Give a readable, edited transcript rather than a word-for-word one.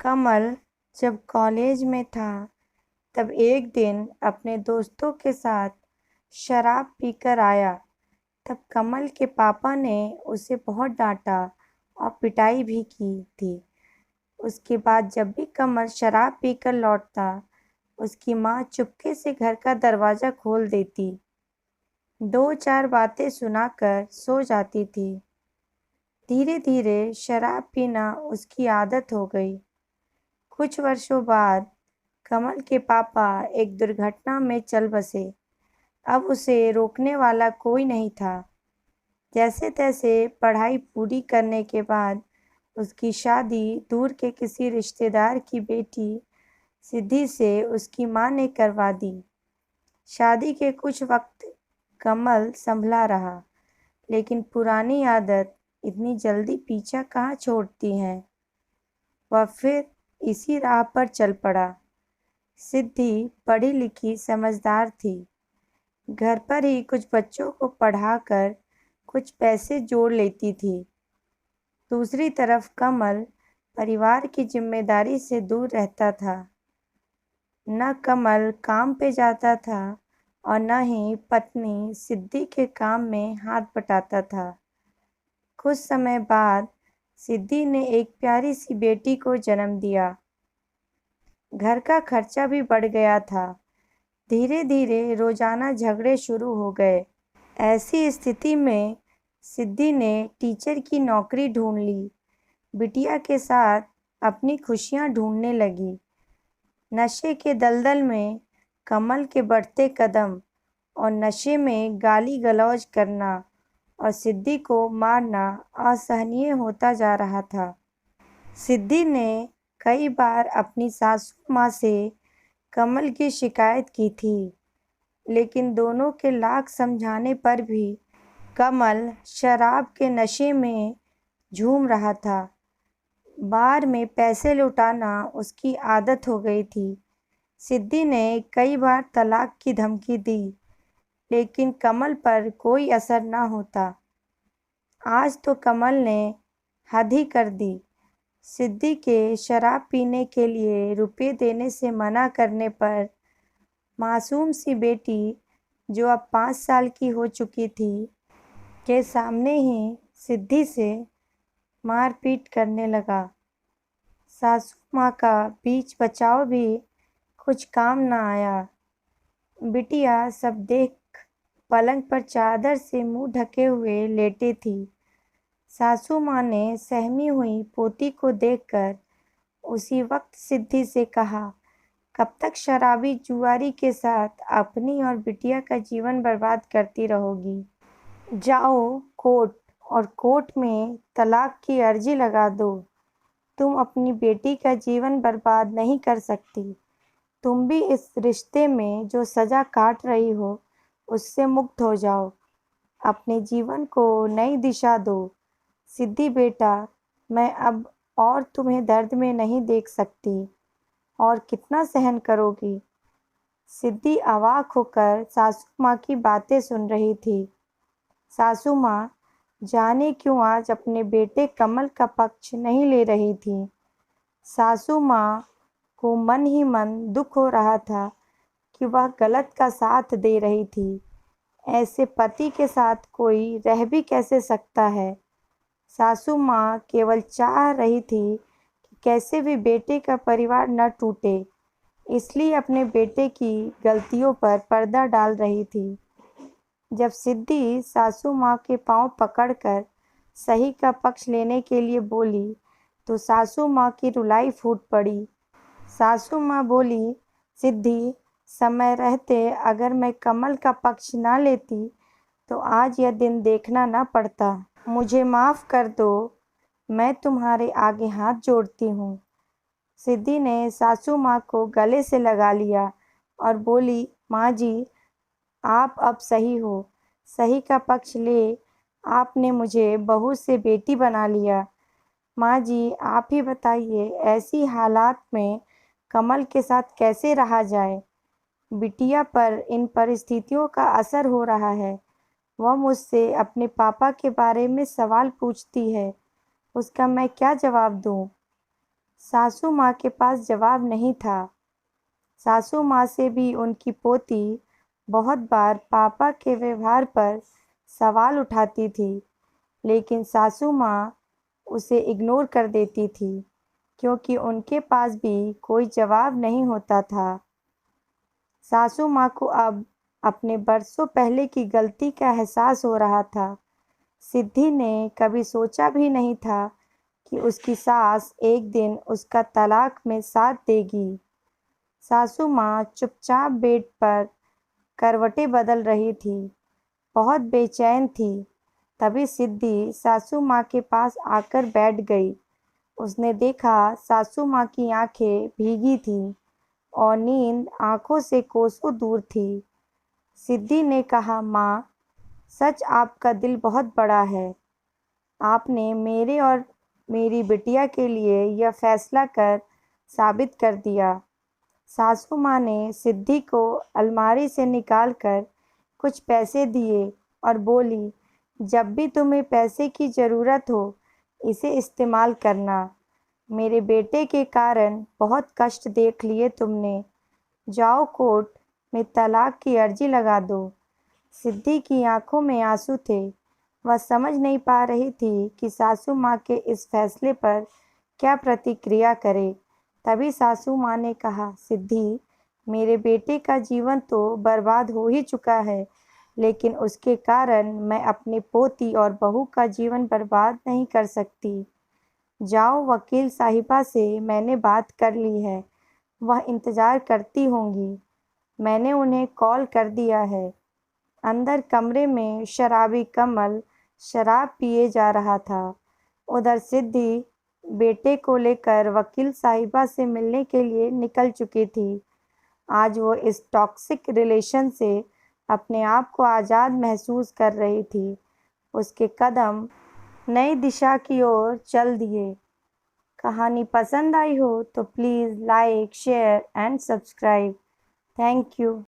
कमल जब कॉलेज में था तब एक दिन अपने दोस्तों के साथ शराब पीकर आया। तब कमल के पापा ने उसे बहुत डांटा और पिटाई भी की थी। उसके बाद जब भी कमल शराब पीकर लौटता, उसकी माँ चुपके से घर का दरवाज़ा खोल देती, दो चार बातें सुनाकर सो जाती थी। धीरे धीरे शराब पीना उसकी आदत हो गई। कुछ वर्षों बाद कमल के पापा एक दुर्घटना में चल बसे। अब उसे रोकने वाला कोई नहीं था। जैसे तैसे पढ़ाई पूरी करने के बाद उसकी शादी दूर के किसी रिश्तेदार की बेटी सिद्धि से उसकी माँ ने करवा दी। शादी के कुछ वक्त कमल संभला रहा, लेकिन पुरानी आदत इतनी जल्दी पीछा कहाँ छोड़ती है। वह फिर इसी राह पर चल पड़ा। सिद्धि पढ़ी लिखी समझदार थी। घर पर ही कुछ बच्चों को पढ़ाकर कुछ पैसे जोड़ लेती थी। दूसरी तरफ कमल परिवार की जिम्मेदारी से दूर रहता था। न कमल काम पे जाता था और न ही पत्नी सिद्धि के काम में हाथ बटाता था। कुछ समय बाद सिद्धि ने एक प्यारी सी बेटी को जन्म दिया। घर का खर्चा भी बढ़ गया था। धीरे धीरे रोजाना झगड़े शुरू हो गए। ऐसी स्थिति में सिद्धि ने टीचर की नौकरी ढूंढ ली। बिटिया के साथ अपनी खुशियां ढूंढने लगी। नशे के दलदल में कमल के बढ़ते कदम और नशे में गाली गलौज करना और सिद्धि को मारना असहनीय होता जा रहा था। सिद्धि ने कई बार अपनी सासू माँ से कमल की शिकायत की थी, लेकिन दोनों के लाख समझाने पर भी कमल शराब के नशे में झूम रहा था। बार में पैसे लुटाना उसकी आदत हो गई थी। सिद्धि ने कई बार तलाक की धमकी दी, लेकिन कमल पर कोई असर न होता। आज तो कमल ने हद ही कर दी। सिद्धि के शराब पीने के लिए रुपए देने से मना करने पर मासूम सी बेटी, जो अब 5 साल की हो चुकी थी, के सामने ही सिद्धि से मारपीट करने लगा। सासू माँ का बीच बचाव भी कुछ काम न आया। बिटिया सब देख पलंग पर चादर से मुंह ढके हुए लेटी थी। सासू माँ ने सहमी हुई पोती को देखकर उसी वक्त सिद्धि से कहा, कब तक शराबी जुआरी के साथ अपनी और बिटिया का जीवन बर्बाद करती रहोगी। जाओ कोर्ट और कोर्ट में तलाक की अर्जी लगा दो। तुम अपनी बेटी का जीवन बर्बाद नहीं कर सकती। तुम भी इस रिश्ते में जो सजा काट रही हो, उससे मुक्त हो जाओ। अपने जीवन को नई दिशा दो। सिद्धि बेटा, मैं अब और तुम्हें दर्द में नहीं देख सकती। और कितना सहन करोगी। सिद्धि अवाक होकर सासू माँ की बातें सुन रही थी। सासू माँ जाने क्यों आज अपने बेटे कमल का पक्ष नहीं ले रही थी। सासू माँ को मन ही मन दुख हो रहा था कि वह गलत का साथ दे रही थी। ऐसे पति के साथ कोई रह भी कैसे सकता है। सासू माँ केवल चाह रही थी कि कैसे भी बेटे का परिवार न टूटे, इसलिए अपने बेटे की गलतियों पर पर्दा डाल रही थी। जब सिद्धि सासू माँ के पांव पकड़कर सही का पक्ष लेने के लिए बोली, तो सासू माँ की रुलाई फूट पड़ी। सासू माँ बोली, सिद्धि, समय रहते अगर मैं कमल का पक्ष ना लेती तो आज यह दिन देखना ना पड़ता। मुझे माफ़ कर दो, मैं तुम्हारे आगे हाथ जोड़ती हूँ। सिद्धि ने सासू माँ को गले से लगा लिया और बोली, माँ जी, आप अब सही हो। सही का पक्ष ले। आपने मुझे बहू से बेटी बना लिया। माँ जी, आप ही बताइए, ऐसी हालात में कमल के साथ कैसे रहा जाए। बिटिया पर इन परिस्थितियों का असर हो रहा है। वह मुझसे अपने पापा के बारे में सवाल पूछती है। उसका मैं क्या जवाब दूँ। सासू माँ के पास जवाब नहीं था। सासू माँ से भी उनकी पोती बहुत बार पापा के व्यवहार पर सवाल उठाती थी, लेकिन सासू माँ उसे इग्नोर कर देती थी क्योंकि उनके पास भी कोई जवाब नहीं होता था। सासू माँ को अब अपने बरसों पहले की गलती का एहसास हो रहा था। सिद्धि ने कभी सोचा भी नहीं था कि उसकी सास एक दिन उसका तलाक में साथ देगी। सासू माँ चुपचाप बेड पर करवटें बदल रही थी, बहुत बेचैन थी। तभी सिद्धि सासू माँ के पास आकर बैठ गई। उसने देखा सासू माँ की आंखें भीगी थीं और नींद आंखों से कोसों दूर थी। सिद्धि ने कहा, माँ, सच आपका दिल बहुत बड़ा है। आपने मेरे और मेरी बिटिया के लिए यह फैसला कर साबित कर दिया। सासू माँ ने सिद्धि को अलमारी से निकालकर कुछ पैसे दिए और बोली, जब भी तुम्हें पैसे की ज़रूरत हो, इसे इस्तेमाल करना। मेरे बेटे के कारण बहुत कष्ट देख लिए तुमने। जाओ कोर्ट में तलाक की अर्जी लगा दो। सिद्धि की आंखों में आंसू थे। वह समझ नहीं पा रही थी कि सासू माँ के इस फैसले पर क्या प्रतिक्रिया करे। तभी सासू माँ ने कहा, सिद्धि, मेरे बेटे का जीवन तो बर्बाद हो ही चुका है, लेकिन उसके कारण मैं अपनी पोती और बहू का जीवन बर्बाद नहीं कर सकती। जाओ, वकील साहिबा से मैंने बात कर ली है, वह इंतज़ार करती होंगी। मैंने उन्हें कॉल कर दिया है। अंदर कमरे में शराबी कमल शराब पिए जा रहा था। उधर सिद्धि बेटे को लेकर वकील साहिबा से मिलने के लिए निकल चुकी थी। आज वो इस टॉक्सिक रिलेशन से अपने आप को आज़ाद महसूस कर रही थी। उसके कदम नई दिशा की ओर चल दिए। कहानी पसंद आई हो तो please like, share and subscribe. Thank you.